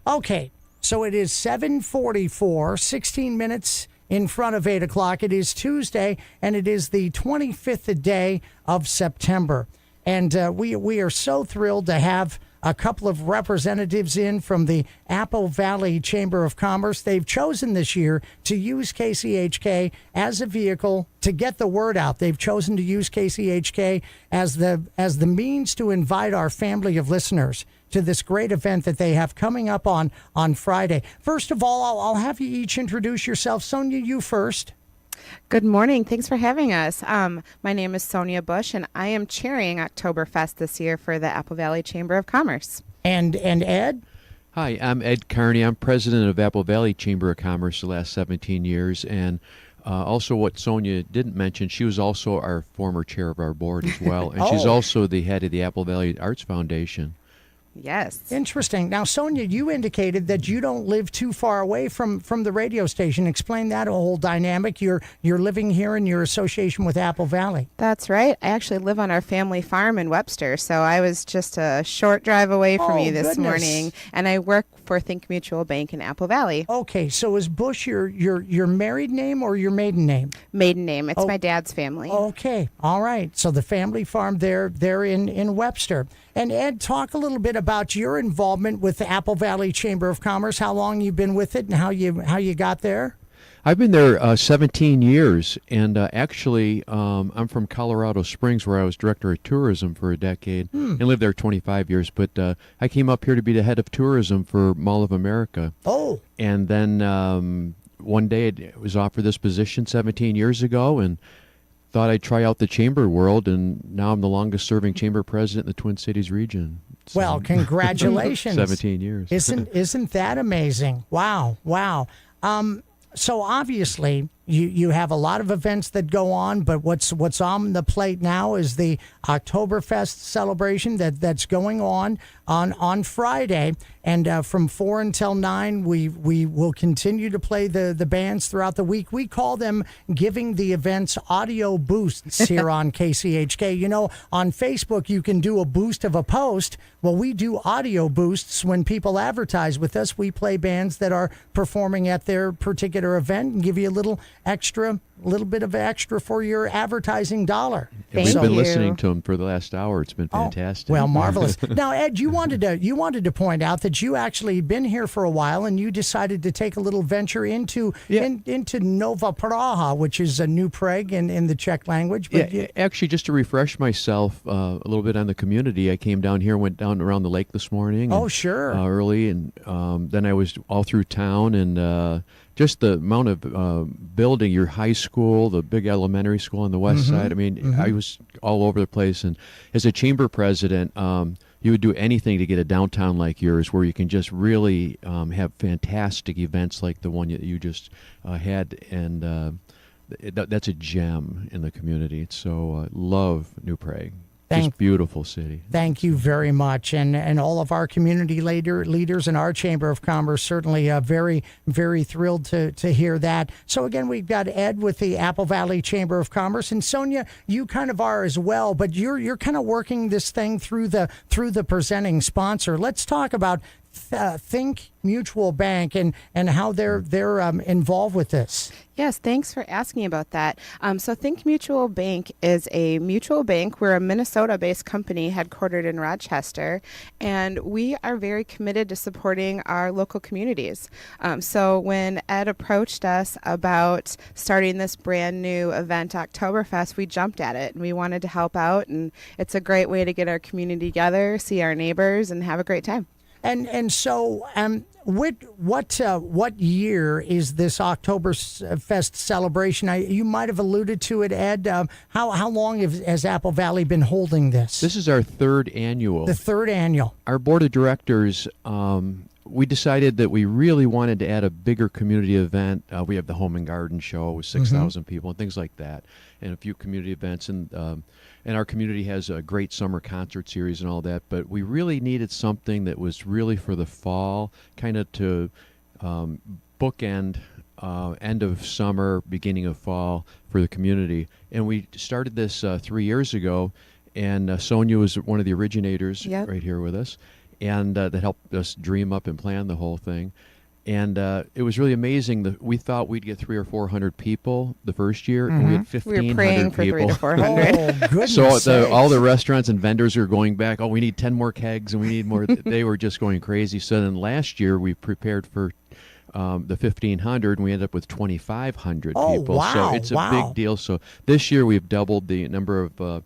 Okay, so it is 7:44, 16 minutes in front of 8 o'clock. It is Tuesday, and it is the 25th day of September. And we are so thrilled to have a couple of representatives in from the Apple Valley Chamber of Commerce. They've chosen this year to use KCHK as a vehicle to get the word out. They've chosen to use KCHK as the means to invite our family of listeners to this great event that they have coming up on Friday. First of all, I'll have you each introduce yourself. Sonia, you first. Good morning. Thanks for having us. My name is Sonia Bush, and I am chairing Oktoberfest this year for the Apple Valley Chamber of Commerce. And Ed? Hi, I'm Ed Carney. I'm president of Apple Valley Chamber of Commerce the last 17 years. And also what Sonia didn't mention, she was also our former chair of our board as well. And she's also the head of the Apple Valley Arts Foundation. Yes. Interesting. Now, Sonia, you indicated that you don't live too far away from the radio station. Explain that whole dynamic. You're living here in your association with Apple Valley. That's right. I actually live on our family farm in Webster, so I was just a short drive away from you this morning, and I work for Think Mutual Bank in Apple Valley. Okay, so is Bush your married name or your maiden name? Maiden name. It's my dad's family. Okay, all right. So the family farm there in Webster. And Ed, talk a little bit about your involvement with the Apple Valley Chamber of Commerce, how long you've been with it and how you got there. I've been there 17 years, and actually I'm from Colorado Springs, where I was director of tourism for a decade and lived there 25 years. But I came up here to be the head of tourism for Mall of America. Oh. And then one day I was offered this position 17 years ago, and thought I'd try out the chamber world, and now I'm the longest serving chamber president in the Twin Cities region. So, well, congratulations. 17 years. Isn't that amazing? Wow. So obviously you have a lot of events that go on, but what's on the plate now is the Oktoberfest celebration that's going on Friday, and from 4 until 9 we will continue to play the bands throughout the week. We call them giving the events audio boosts here on KCHK. You know, on Facebook you can do a boost of a post. Well, we do audio boosts when people advertise with us. We play bands that are performing at their particular event and give you a little bit of extra for your advertising dollar. And we've been listening to them for the last hour. It's been fantastic. Well, marvelous. Now, Ed, you wanted to point out that you actually been here for a while, and you decided to take a little venture into Nova Praha, which is a new Prague in the Czech language. But actually, just to refresh myself a little bit on the community, I came down here, went down around the lake this morning. Oh, sure. Early, and then I was all through town, and just the amount of building your high school, the big elementary school on the west side. I mean, I was all over the place. And as a chamber president, you would do anything to get a downtown like yours, where you can just really have fantastic events like the one that you just had. And that's a gem in the community. So love New Prague. Just beautiful city. Thank you very much. And all of our community leaders in our Chamber of Commerce certainly very, very thrilled to hear that. So again, we've got Ed with the Apple Valley Chamber of Commerce, and Sonia, you kind of are as well, but you're kind of working this thing through the presenting sponsor. Let's talk about Think Mutual Bank and how they're involved with this. Yes, thanks for asking about that. So Think Mutual Bank is a mutual bank. We're a Minnesota-based company headquartered in Rochester, and we are very committed to supporting our local communities. So when Ed approached us about starting this brand new event, Oktoberfest, we jumped at it, and we wanted to help out, and it's a great way to get our community together, see our neighbors, and have a great time. And so, what year is this Oktoberfest celebration? You might have alluded to it, Ed. How long has Apple Valley been holding this? This is our third annual. The third annual. Our board of directors, we decided that we really wanted to add a bigger community event. We have the Home and Garden Show with 6,000 people and things like that, and a few community events. And our community has a great summer concert series and all that, but we really needed something that was really for the fall, kind of to bookend end of summer, beginning of fall for the community. And we started this 3 years ago, and Sonia was one of the originators right here with us. and that helped us dream up and plan the whole thing. And it was really amazing. We thought we'd get 300 or 400 people the first year, and we had 1,500 We were praying for people. 300 to 400. Oh, goodness So sakes. all the restaurants and vendors are going back, oh, we need 10 more kegs and we need more. They were just going crazy. So then last year we prepared for the 1,500 and we ended up with 2,500 Oh, people. wow, So it's a wow. big deal. So this year we've doubled the number of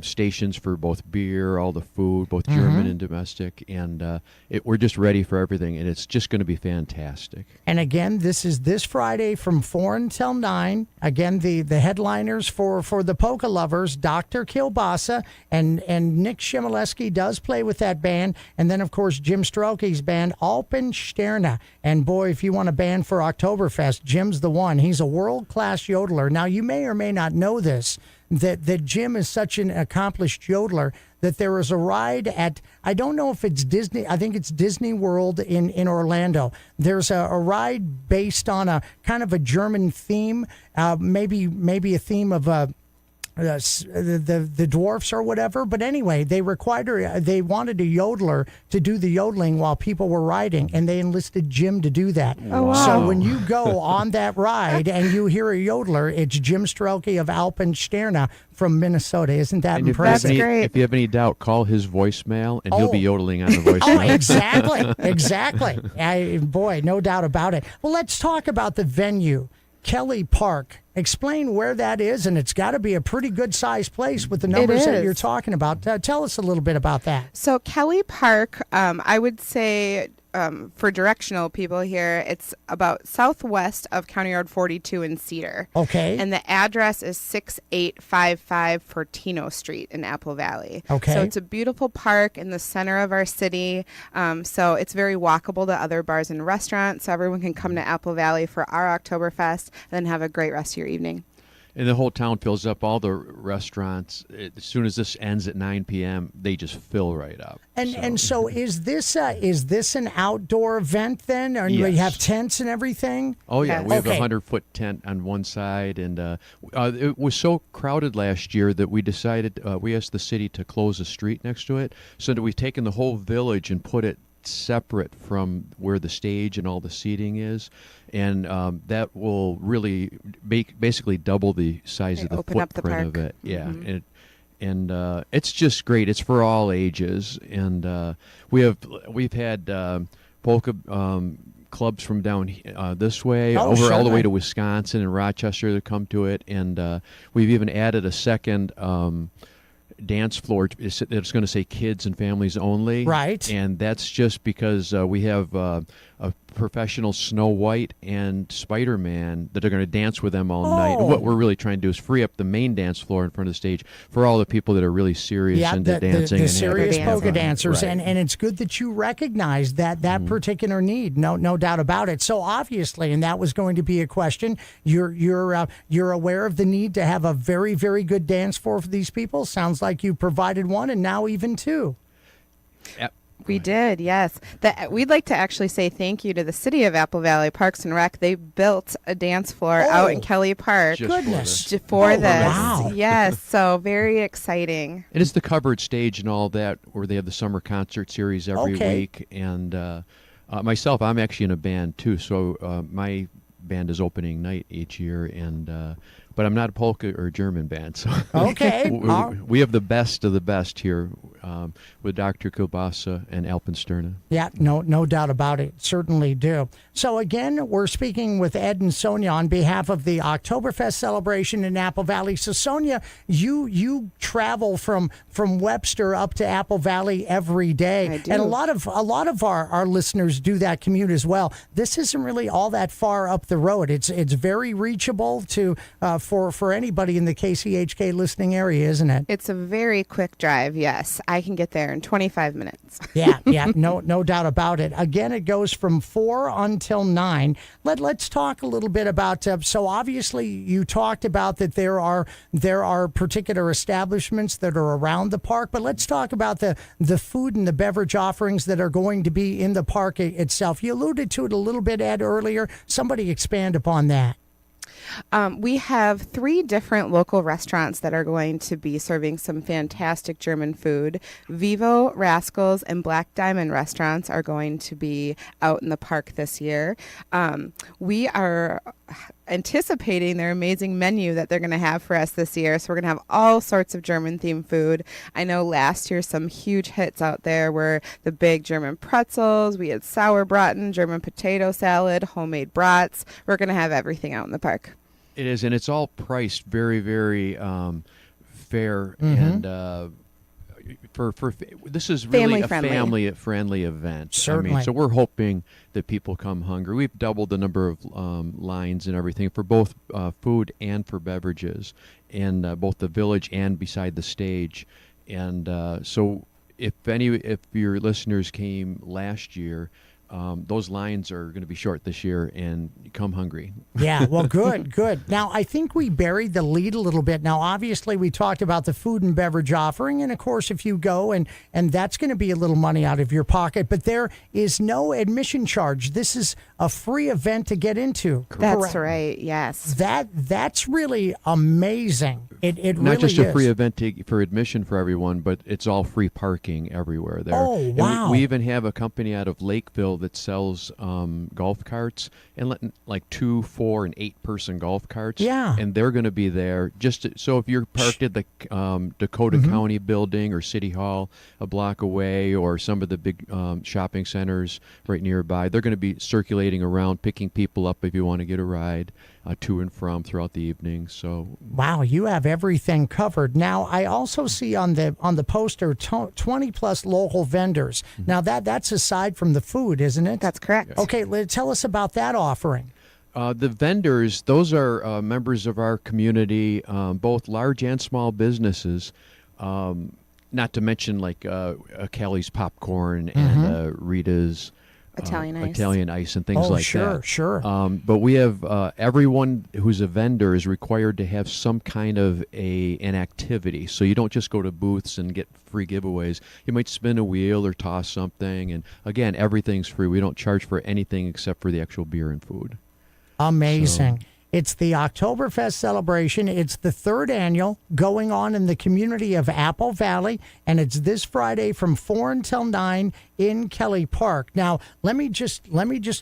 stations for both beer, all the food, both German and domestic. And we're just ready for everything. And it's just going to be fantastic. And again, this is this Friday from 4 until 9. Again, the headliners for the polka lovers, Dr. Kielbasa and Nick Shimoleski does play with that band. And then, of course, Jim Strokey's band, Alpensterne. And boy, if you want a band for Oktoberfest, Jim's the one. He's a world-class yodeler. Now, you may or may not know this, that Jim is such an accomplished yodeler that there is a ride at, I don't know if it's Disney, I think it's Disney World in Orlando. There's a ride based on a kind of a German theme, maybe a theme of the dwarfs or whatever. But anyway, they wanted a yodeler to do the yodeling while people were riding, and they enlisted Jim to do that. Oh, wow. So when you go on that ride and you hear a yodeler, it's Jim Strokey of Alpensterne from Minnesota. Isn't that And impressive? That's great. if you have any doubt, call his voicemail and he'll be Oh. yodeling on the Oh, voicemail. exactly. Boy, no doubt about it. Well, let's talk about the venue, Kelly Park. Explain where that is, and it's got to be a pretty good-sized place with the numbers that is. you're talking about. Tell us a little bit about that. So Kelly Park, I would say for directional people here, it's about southwest of County Road 42 in Cedar. Okay. And the address is 6855 Fortino Street in Apple Valley. Okay. So it's a beautiful park in the center of our city. So it's very walkable to other bars and restaurants. So everyone can come to Apple Valley for our Oktoberfest and then have a great rest of your evening. And the whole town fills up. All the restaurants, as soon as this ends at 9 p.m., they just fill right up. And so is this an outdoor event then? Or you Yes. have tents and everything? Oh, yeah. Yes. We have Okay. a 100-foot tent on one side. And it was so crowded last year that we decided, we asked the city to close a street next to it. So that we've taken the whole village and put it separate from where the stage and all the seating is. And that will really basically double the size of the Open up the footprint of park. it. Yeah. And it's just great. It's for all ages. And we've had polka clubs from down this way, Oh, over all the certainly. way to Wisconsin and Rochester that come to it. And we've even added a second dance floor. It's going to say kids and families only. Right. And that's just because we have a professional Snow White and Spider-Man that are going to dance with them all night. And what we're really trying to do is free up the main dance floor in front of the stage for all the people that are really serious Yeah, into the dancing. and serious having polka fun. dancers, Right. and it's good that you recognize that particular need. No doubt about it. So obviously, and that was going to be a question. You're aware of the need to have a very, very good dance floor for these people. Sounds like you provided one, and now even two. Yep. We did, yes. We'd like to actually say thank you to the City of Apple Valley Parks and Rec. They built a dance floor out in Kelly Park Just for Goodness. for Oh, this. wow. Yes, so very exciting. It is the covered stage and all that, where they have the summer concert series every Okay. week. And myself, I'm actually in a band too, so my band is opening night each year. And but I'm not a polka or German band, so Okay. we have the best of the best here with Dr. Kielbasa and Alpensterne. Yeah, no doubt about it. Certainly do. So again, we're speaking with Ed and Sonia on behalf of the Oktoberfest celebration in Apple Valley. So Sonia, you travel from Webster up to Apple Valley every day, I do. and a lot of our listeners do that commute as well. This isn't really all that far up the road. It's very reachable to for anybody in the KCHK listening area, isn't it? It's a very quick drive, yes. I can get there in 25 minutes. Yeah, no doubt about it. Again, it goes from 4 until 9. Let's talk a little bit about. So obviously, you talked about that there are particular establishments that are around the park, but let's talk about the food and the beverage offerings that are going to be in the park itself. You alluded to it a little bit, Ed, earlier. Somebody expand upon that. We have 3 different local restaurants that are going to be serving some fantastic German food. Vivo, Rascals, and Black Diamond restaurants are going to be out in the park this year. We are anticipating their amazing menu that they're going to have for us this year. So we're going to have all sorts of German themed food. I know last year some huge hits out there were the big German pretzels. We had sauerbraten, German potato salad, homemade brats. We're going to have everything out in the park. It is, and it's all priced very, very fair and. For this is really a family-friendly event. Certainly. I mean, so we're hoping that people come hungry. We've doubled the number of lines and everything for both food and for beverages, and both the village and beside the stage. And so, if your listeners came last year, those lines are going to be short this year, and come hungry. Yeah, well, good. Now, I think we buried the lead a little bit. Now, obviously, we talked about the food and beverage offering, and of course, if you go, and that's going to be a little money out of your pocket, but there is no admission charge. This is a free event to get into. That's right, yes. That's really amazing. It Not really just a is. free event for admission for everyone, but it's all free parking everywhere there. Oh, wow. And we even have a company out of Lakeville that sells golf carts, and like 2, 4, and 8-person golf carts. Yeah. And they're going to be there so if you're parked at the Dakota County building or City Hall a block away, or some of the big shopping centers right nearby, they're going to be circulating around, picking people up if you want to get a ride to and from throughout the evening. So wow, you have everything covered. Now, I also see on the poster 20 plus local vendors. Now that's aside from the food, isn't it? That's correct. Okay, tell us about that offering. The vendors, those are members of our community, both large and small businesses. Not to mention like Kelly's Popcorn and Rita's Italian Ice and things like that. Sure. But we have everyone who's a vendor is required to have some kind of an activity. So you don't just go to booths and get free giveaways. You might spin a wheel or toss something. And again, everything's free. We don't charge for anything except for the actual beer and food. Amazing. It's the Oktoberfest celebration. It's the 3rd annual, going on in the community of Apple Valley, and it's this Friday from 4 until 9 in Kelly Park. Now, let me just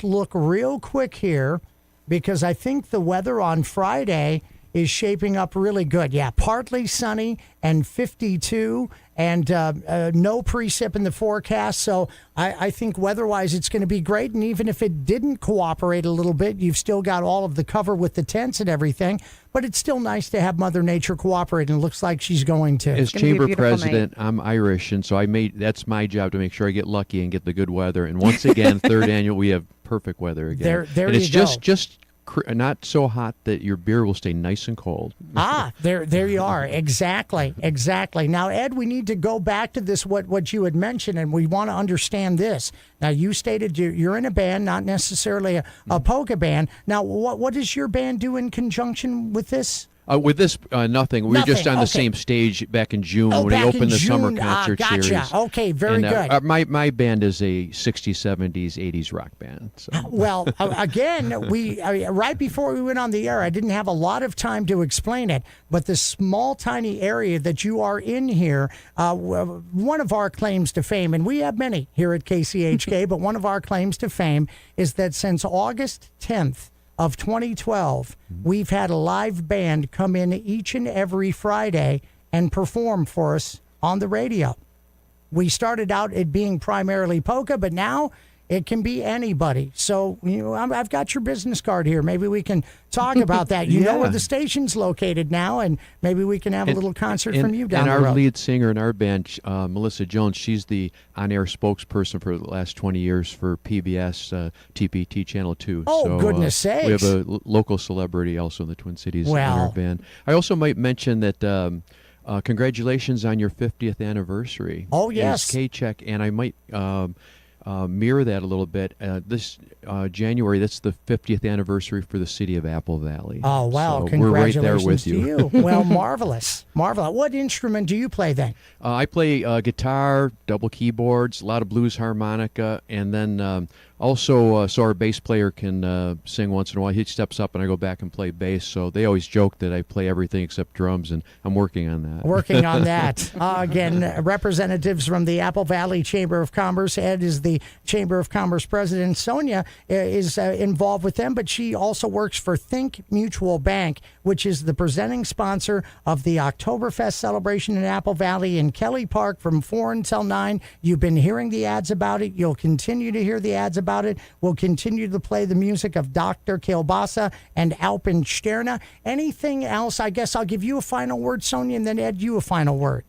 look real quick here, because I think the weather on Friday is shaping up really good. Yeah, partly sunny and 52, and no precip in the forecast. So I think weather-wise it's going to be great. And even if it didn't cooperate a little bit, you've still got all of the cover with the tents and everything. But it's still nice to have Mother Nature cooperate, and it looks like she's going to. As chamber president, I'm Irish, and so that's my job to make sure I get lucky and get the good weather. And once again, 3rd annual, we have perfect weather again. There and it's you go. just not so hot that your beer will stay nice and cold. There you are. Exactly. Now, Ed, we need to go back to this, what you had mentioned, and we want to understand this. Now, you stated you're in a band, not necessarily a polka band. Now, what does your band do in conjunction with this? With this, nothing. We were just on the same stage back in June when we opened the summer concert series. Okay, very good. My band is a 60s, 70s, 80s rock band. So. Well, again, right before we went on the air, I didn't have a lot of time to explain it, but the small, tiny area that you are in here, one of our claims to fame, and we have many here at KCHK, but one of our claims to fame is that since August 10th, of 2012, we've had a live band come in each and every Friday and perform for us on the radio. We started out it being primarily polka, but now it can be anybody. So, I've got your business card here. Maybe we can talk about that. You know where the station's located now, and maybe we can have a little concert from you down the road. And our lead singer in our band, Melissa Jones, she's the on-air spokesperson for the last 20 years for PBS, TPT Channel 2. Oh, so, goodness sakes. We have a local celebrity also in the Twin Cities in our band. I also might mention that congratulations on your 50th anniversary. Oh, yes. KCHK, and I might... mirror that a little bit. This January, that's the 50th anniversary for the city of Apple Valley. Oh, wow. So Congratulations we're right there with to you. Well, marvelous. Marvelous. What instrument do you play then? I play guitar, double keyboards, a lot of blues harmonica, and then also so our bass player can sing once in a while. He steps up and I go back and play bass. So they always joke that I play everything except drums, and I'm working on that. Working on that. Again, representatives from the Apple Valley Chamber of Commerce. Ed is the Chamber of Commerce president. Sonia is involved with them, but she also works for Think Mutual Bank, which is the presenting sponsor of the Oktoberfest celebration in Apple Valley in Kelly Park from 4 until 9. You've been hearing the ads about it. You'll continue to hear the ads about it. We'll continue to play the music of Dr. Kielbasa and Alpensterna. Anything else? I guess I'll give you a final word, Sonia, and then Ed, you a final word.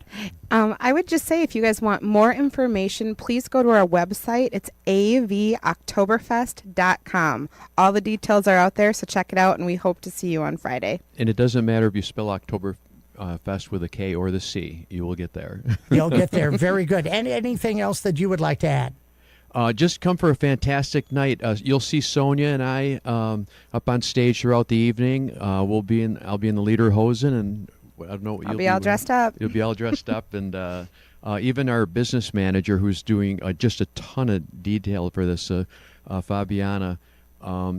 I would just say if you guys want more information, please go to our website. It's avoktoberfest.com. All the details are out there, so check it out, and we hope to see you on Friday. And it doesn't matter if you spell Oktoberfest with a K or the C. You will get there. You'll get there. Very good. And anything else that you would like to add? Just come for a fantastic night. You'll see Sonia and I up on stage throughout the evening. I'll be in the Lederhosen, and I don't know what I'll be all dressed up. You'll be all dressed up, and even our business manager, who's doing just a ton of detail for this, Fabiana.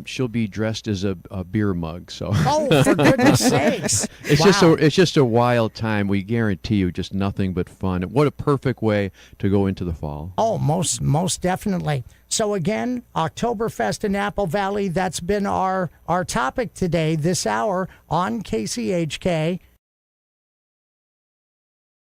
She'll be dressed as a beer mug. So oh, for goodness sakes! It's just a wild time. We guarantee you, just nothing but fun. What a perfect way to go into the fall. Oh, most definitely. So again, Oktoberfest in Apple Valley. That's been our topic today, this hour on KCHK.